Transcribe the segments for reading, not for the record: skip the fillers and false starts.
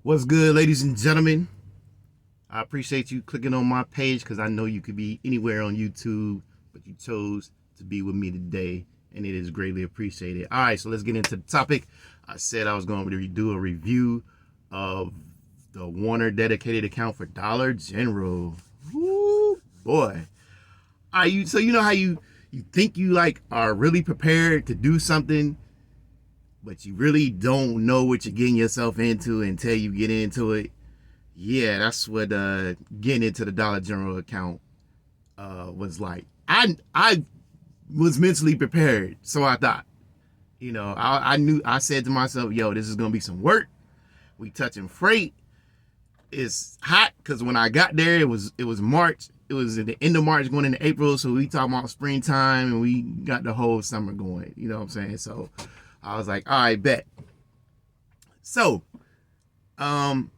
What's good, ladies and gentlemen? I appreciate you clicking on my page because I know you could be anywhere on YouTube, but you chose to be with me today, and it is greatly appreciated. All right, so let's get into the topic. I said I was going to do a review of the Werner dedicated account for Dollar General. Woo, boy. So you know how you think you like are really prepared to do something, but you really don't know what you're getting yourself into until you get into it. Yeah, that's what getting into the Dollar General account was like. I was mentally prepared, so I thought. I knew. I said to myself, "Yo, this is gonna be some work. We touching freight. It's hot because when I got there, it was March. It was at the end of March going into April, so we talking about springtime, and we got the whole summer going. You know what I'm saying? So I was like, all right, bet. So, like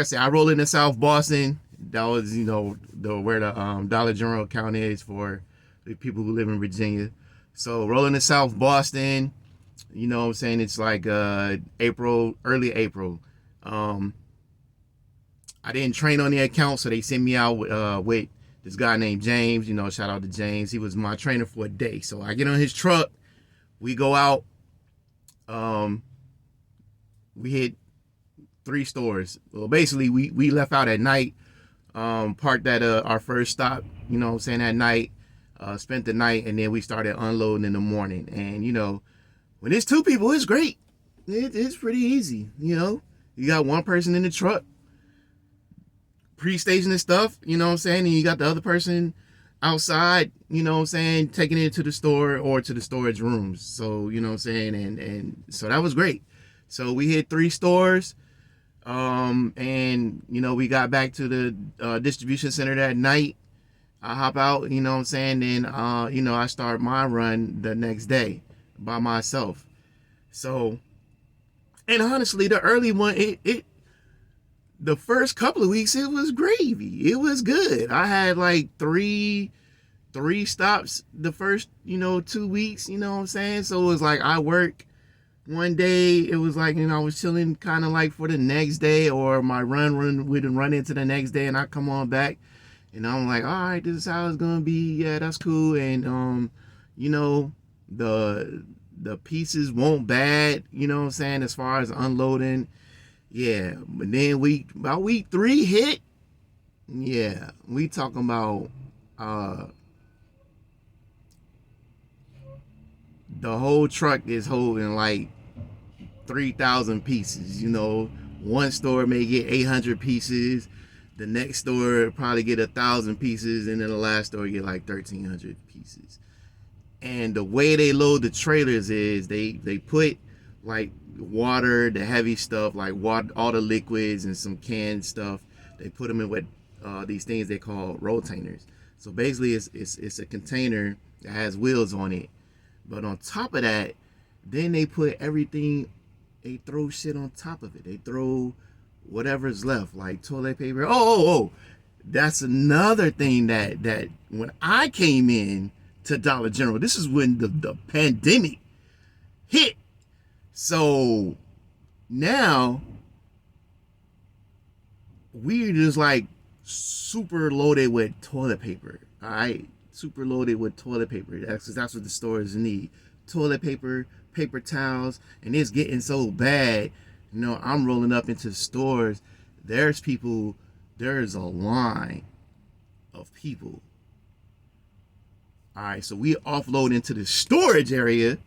I said, I roll into South Boston. That was, where the Dollar General account is for the people who live in Virginia. So rolling to South Boston, you know what I'm saying? It's like April, early April. I didn't train on the account, so they sent me out with this guy named James. Shout out to James. He was my trainer for a day. So I get on his truck. We go out. We hit 3 stores. Well, basically, we left out at night, parked at our first stop, at night, spent the night, and then we started unloading in the morning. And, when it's 2 people, it's great. It's pretty easy, You got one person in the truck, pre-staging the stuff, and you got the other person outside, taking it to the store or to the storage rooms. So, and so that was great. So we hit 3 stores, and, we got back to the distribution center that night. I hop out, then, I start my run the next day by myself. So, and honestly, the early one, the first couple of weeks, it was gravy. It was good. I had like three stops the first, 2 weeks, So it was like I work one day, it was like, I was chilling kind of like for the next day, or my run would run into the next day, and I come on back, and I'm like, all right, this is how it's gonna be. Yeah, that's cool. And the pieces won't bad, as far as unloading. Yeah, but then about week 3 hit. Yeah, we talking about the whole truck is holding like 3,000 pieces. One store may get 800 pieces, the next store probably get 1,000 pieces, and then the last store get like 1,300 pieces. And the way they load the trailers is they put like water, the heavy stuff, like water, all the liquids and some canned stuff. They put them in with these things they call rotainers. So basically, it's a container that has wheels on it. But on top of that, then they put everything. They throw shit on top of it. They throw whatever's left, like toilet paper. Oh! That's another thing that when I came in to Dollar General, this is when the pandemic hit. So now we're just like super loaded with toilet paper. All right, super loaded with toilet paper. That's what the stores need: toilet paper, paper towels, and it's getting so bad. I'm rolling up into the stores. There's a line of people. All right, so we offload into the storage area,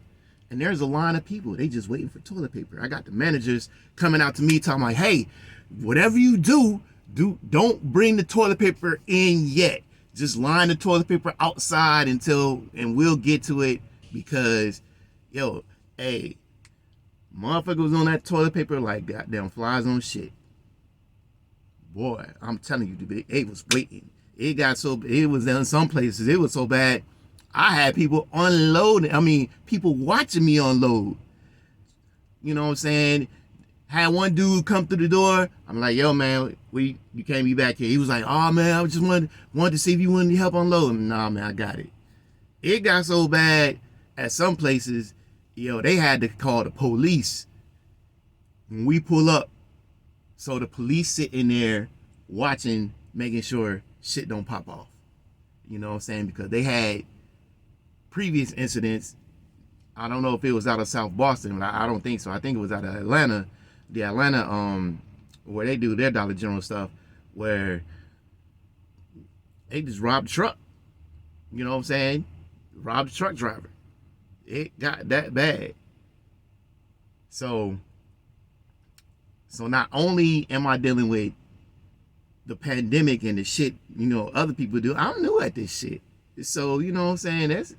and there's a line of people. They just waiting for toilet paper. I got the managers coming out to me talking like, hey, whatever you do, don't bring the toilet paper in yet. Just line the toilet paper outside and we'll get to it, because, yo, hey, motherfucker was on that toilet paper like goddamn flies on shit. Boy, I'm telling you, it was waiting. It was in some places, it was so bad, I had people unloading. I mean, people watching me unload. You know what I'm saying? Had one dude come through the door. I'm like, yo, man, you can't be back here. He was like, oh, man, I just wanted to see if you wanted to help unload. Nah, man, I got it. It got so bad at some places, they had to call the police. When we pull up, So the police sitting there watching, making sure shit don't pop off. You know what I'm saying? Because they had previous incidents. I don't know if it was out of South Boston, but I don't think so. I think it was out of Atlanta. The Atlanta, where they do their Dollar General stuff, where they just robbed a truck. You know what I'm saying? Robbed a truck driver. It got that bad. So not only am I dealing with the pandemic and the shit, other people do, I'm new at this shit. So, you know what I'm saying? That's,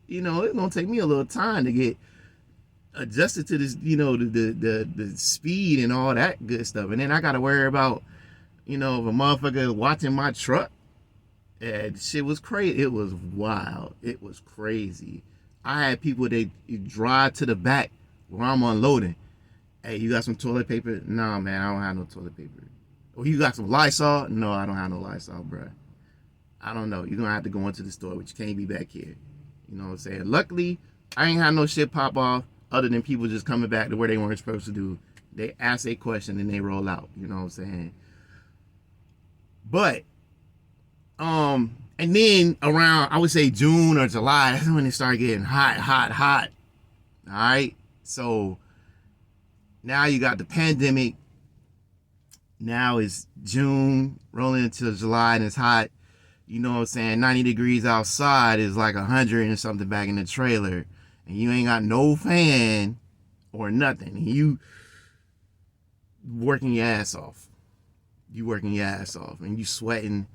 it's gonna take me a little time to get adjusted to this, the speed and all that good stuff. And then I gotta worry about, if a motherfucker watching my truck. And shit was crazy. It was wild. It was crazy. I had people, they drive to the back where I'm unloading. Hey, you got some toilet paper? No, man, I don't have no toilet paper. Or you got some Lysol? No, I don't have no Lysol, bro. I don't know. You're going to have to go into the store, but you can't be back here. You know what I'm saying? Luckily, I ain't had no shit pop off other than people just coming back to where they weren't supposed to do. They ask a question and they roll out. You know what I'm saying? But, and then around, I would say June or July, that's when it started getting hot. All right. So now you got the pandemic. Now it's June, rolling into July, and it's hot. You know what I'm saying? 90 degrees outside is like 100 and something back in the trailer. And you ain't got no fan or nothing. You working your ass off. And you sweating.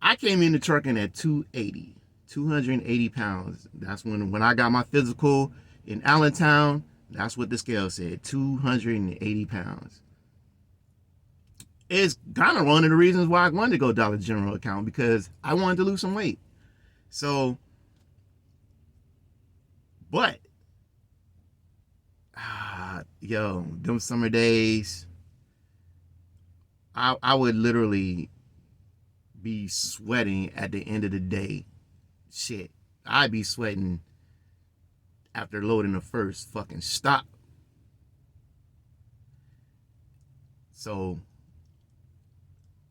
I came into trucking at 280 pounds. That's when I got my physical in Allentown. That's what the scale said, 280 pounds. It's kind of one of the reasons why I wanted to go Dollar General account, because I wanted to lose some weight. So, but, them summer days, I would literally be sweating at the end of the day. Shit, I'd be sweating after loading the first fucking stop. So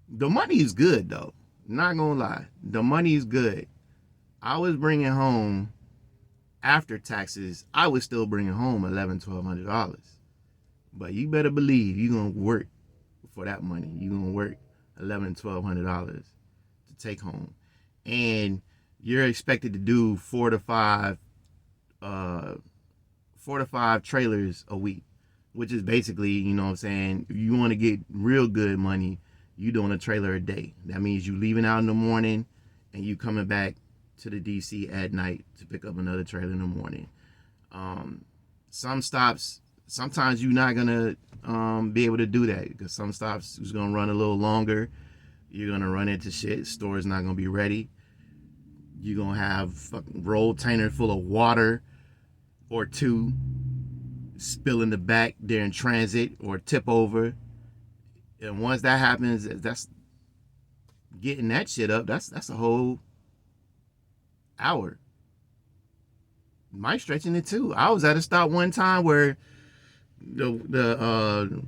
the money is good though. Not gonna lie, the money is good. I was bringing home, after taxes, I was still bringing home $1,100-$1,200. But you better believe you're gonna work for that money. You're gonna work $1,100-$1,200 to take home, and you're expected to do 4 to 5 trailers a week, which is basically, you know what I'm saying, if you want to get real good money, you doing a trailer a day. That means you leaving out in the morning and you coming back to the DC at night to pick up another trailer in the morning. Some stops, sometimes you're not gonna be able to do that, because some stops is gonna run a little longer. You're gonna run into shit. Store's not gonna be ready. You're gonna have fucking roll container full of water or two spill in the back during transit or tip over. And once that happens, that's getting that shit up. That's a whole hour. Might stretching it too. I was at a stop one time where the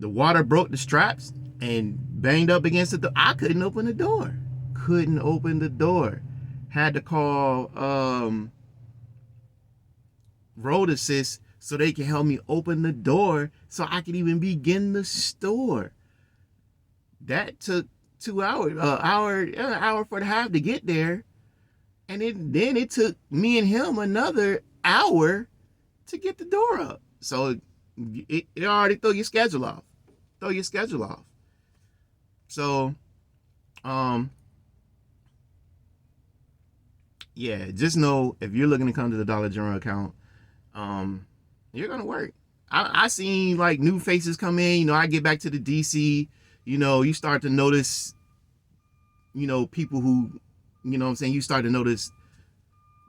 water broke the straps and banged up against it. I couldn't open the door. Had to call road assist so they can help me open the door so I could even begin the store. That took 2 hours, an hour for the half to get there. And then it took me and him another hour to get the door up. So it already throw your schedule off. So, yeah, just know if you're looking to come to the Dollar General account, you're gonna work. I seen like new faces come in. I get back to the DC. You start to notice, people who, what I'm saying, you start to notice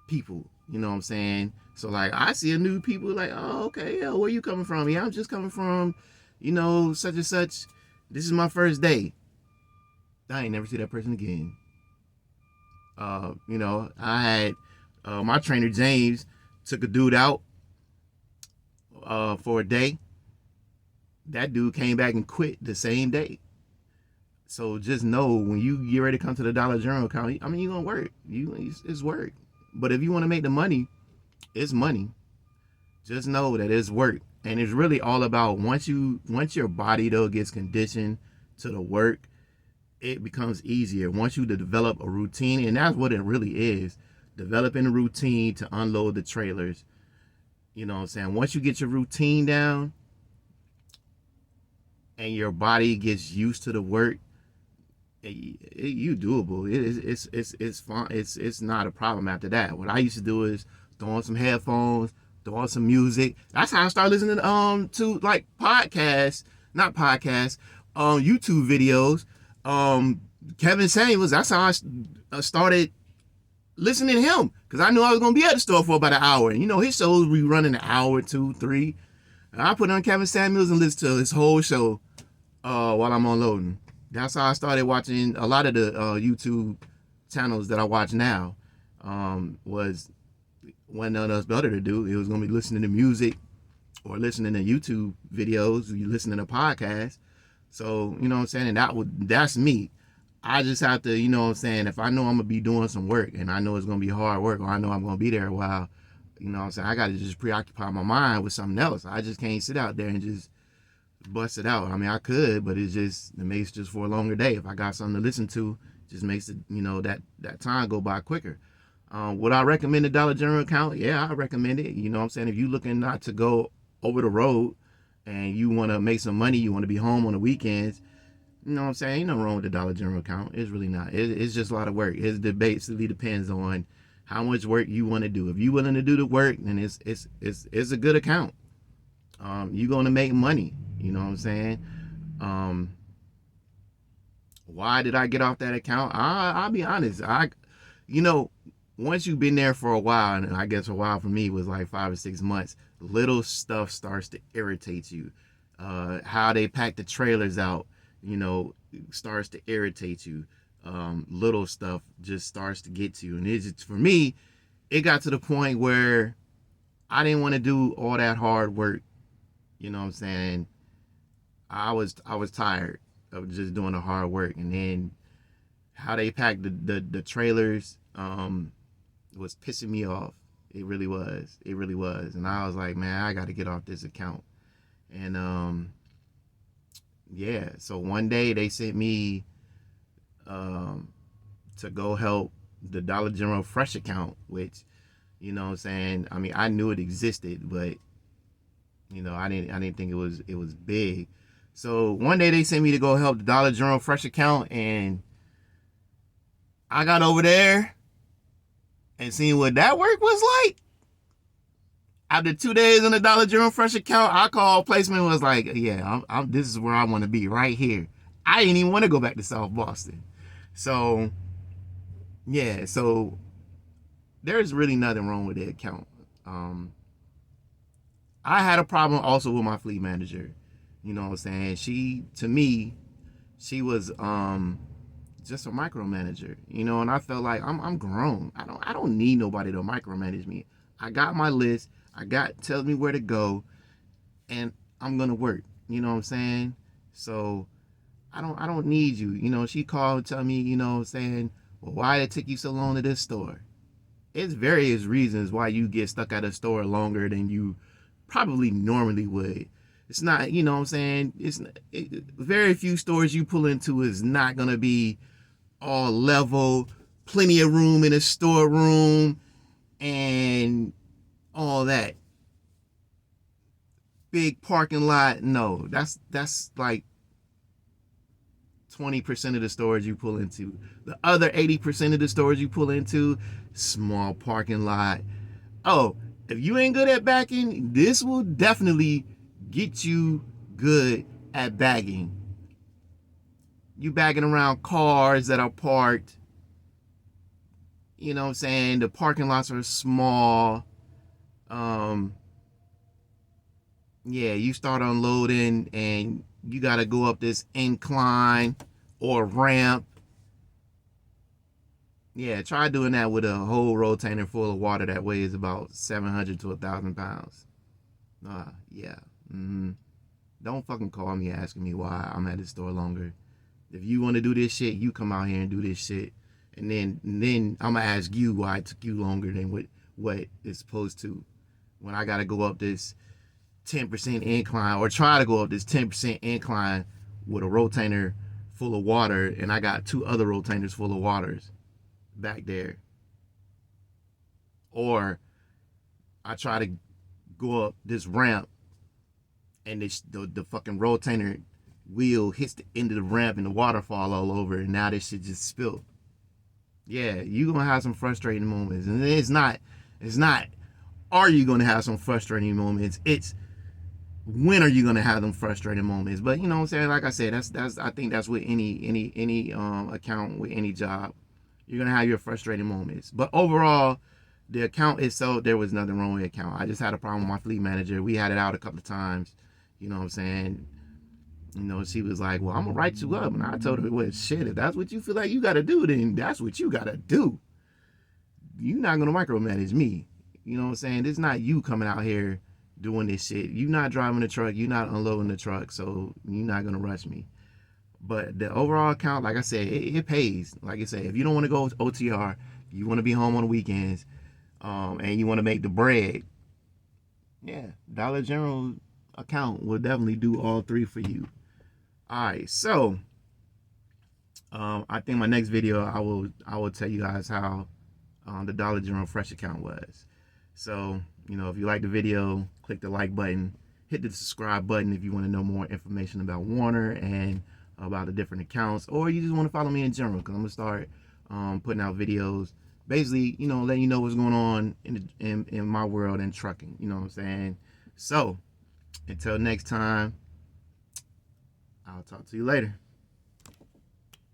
people, what I'm saying. So like I see a new people like, oh, okay, yeah, where you coming from? Yeah, I'm just coming from, such and such. This is my first day. I ain't never see that person again. I had my trainer James took a dude out for a day. That dude came back and quit the same day. So just know when you get ready to come to the Dollar General account, I mean, you're gonna work. It's work. But if you want to make the money, it's money. Just know that it's work, and it's really all about once your body though gets conditioned to the work, it becomes easier. Once you develop a routine, and that's what it really is, developing a routine to unload the trailers. You know what I'm saying? Once you get your routine down and your body gets used to the work, you doable. It's fun. It's not a problem after that. What I used to do is throw on some headphones, throw on some music. That's how I started listening to like podcasts, not podcasts, YouTube videos. Kevin Samuels. That's how I started listening to him, because I knew I was gonna be at the store for about an hour. And you know his shows be running an hour, 2, 3. And I put on Kevin Samuels and listen to his whole show while I'm unloading. That's how I started watching a lot of the YouTube channels that I watch now. Was when nothing else better to do, it was gonna be listening to music or listening to YouTube videos, you listening to podcasts. So, you know what I'm saying? And that's me. I just have to, you know what I'm saying, if I know I'm gonna be doing some work and I know it's gonna be hard work, or I know I'm gonna be there a while, you know what I'm saying, I gotta just preoccupy my mind with something else. I just can't sit out there and just bust it out. I mean, I could, but it makes just for a longer day. If I got something to listen to, it just makes it, you know, that time go by quicker. Would I recommend the Dollar General account? Yeah, I recommend it. You know what I'm saying? If you're looking not to go over the road and you want to make some money, you want to be home on the weekends, you know what I'm saying? Ain't nothing wrong with the Dollar General account. It's really not. It's just a lot of work. It basically depends on how much work you want to do. If you're willing to do the work, then it's a good account. You're going to make money. You know what I'm saying? Why did I get off that account? I'll be honest. You know, once you've been there for a while, and I guess a while for me was like 5 or 6 months, little stuff starts to irritate you. How they pack the trailers out, you know, starts to irritate you. Little stuff just starts to get to you. And for me, it got to the point where I didn't want to do all that hard work. You know what I'm saying? I was tired of just doing the hard work. And then how they packed the trailers was pissing me off. It really was. It really was. And I was like, man, I got to get off this account. And yeah, so one day they sent me to go help the Dollar General Fresh account, which, you know what I'm saying, I mean, I knew it existed, but you know, I didn't think it was big. So one day they sent me to go help the Dollar General Fresh account, and I got over there and seen what that work was like. After 2 days on the Dollar General Fresh account, I called placement and was like, yeah, this is where I want to be, right here. I didn't even want to go back to South Boston. So, yeah, so there's really nothing wrong with the account. I had a problem also with my fleet manager. You know what I'm saying? She was just a micromanager, you know, and I felt like I'm grown. I don't need nobody to micromanage me. I got my list. Tells me where to go, and I'm gonna work. You know what I'm saying? So I don't need you. You know, she called and tell me, you know, saying, well, why did it take you so long to this store? It's various reasons why you get stuck at a store longer than you probably normally would. It's not, you know what I'm saying? Very few stores you pull into is not gonna be all level, plenty of room in a storeroom, and all that. Big parking lot. No, that's like 20% of the stores you pull into. The other 80% of the stores you pull into, small parking lot. Oh, if you ain't good at bagging, this will definitely get you good at bagging. You bagging around cars that are parked. You know what I'm saying? The parking lots are small. Yeah, you start unloading and you got to go up this incline or ramp. Yeah, try doing that with a whole rotator full of water that weighs about 700 to 1,000 pounds. Yeah. Don't fucking call me asking me why I'm at the store longer. If you want to do this shit, you come out here and do this shit, and then I'm gonna ask you why it took you longer than what it's supposed to. When I gotta go up this 10% incline, or try to go up this 10% incline with a rotator full of water, and I got two other rotators full of waters back there. Or I try to go up this ramp, and the fucking rotator wheel hits the end of the ramp and the water fall all over, and now this shit just spilled. Yeah, you gonna have some frustrating moments. And it's not are you gonna have some frustrating moments? It's when are you gonna have them frustrating moments? But you know what I'm saying? Like I said, that's I think that's with any account, with any job. You're gonna have your frustrating moments. But overall, the account itself, there was nothing wrong with the account. I just had a problem with my fleet manager. We had it out a couple of times. You know what I'm saying? You know, she was like, well, I'm gonna write you up. And I told her, well, shit, if that's what you feel like you gotta do, then that's what you gotta do. You're not gonna micromanage me. You know what I'm saying? It's not you coming out here doing this shit. You're not driving the truck, you're not unloading the truck, so you're not gonna rush me. But the overall account, like I said, it pays. Like I said, if you don't want to go OTR, you want to be home on the weekends, and you want to make the bread, yeah, Dollar General account will definitely do all three for you. All right, so I think my next video I will tell you guys how the Dollar General Fresh account was. So you know, if you like the video, click the like button, hit the subscribe button if you want to know more information about Werner and about the different accounts, or you just want to follow me in general, because I'm gonna start putting out videos, basically, you know, letting you know what's going on in my world in trucking. You know what I'm saying? So until next time, I'll talk to you later.